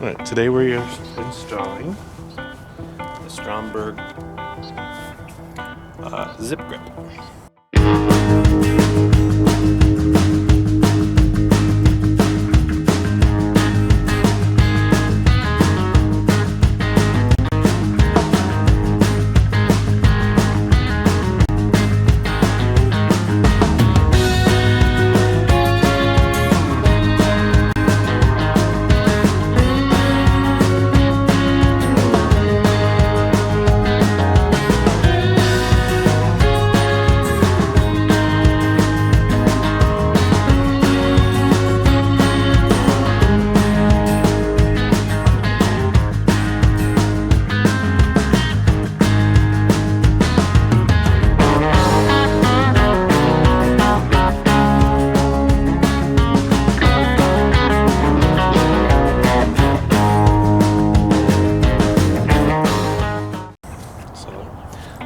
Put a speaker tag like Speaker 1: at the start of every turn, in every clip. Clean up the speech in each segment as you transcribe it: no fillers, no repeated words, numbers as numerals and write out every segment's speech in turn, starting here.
Speaker 1: Alright, today we are installing the Stromberg zip grip.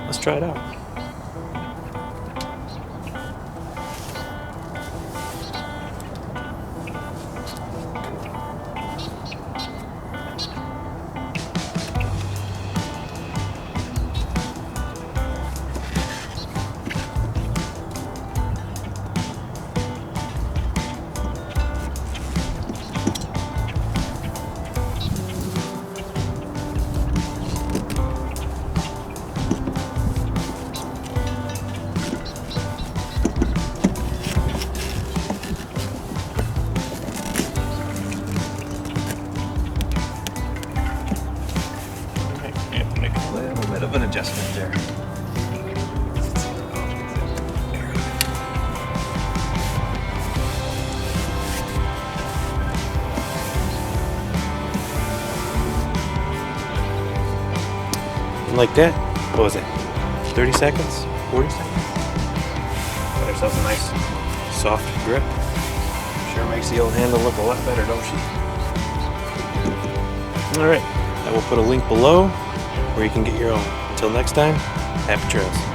Speaker 1: Let's try it out. Make a little bit of an adjustment there. And like that, what was it? 30 seconds? 40 seconds? Got ourselves a nice soft grip. Sure makes the old handle look a lot better, don't she? Alright, I will put a link below where you can get your own. Until next time, happy trails.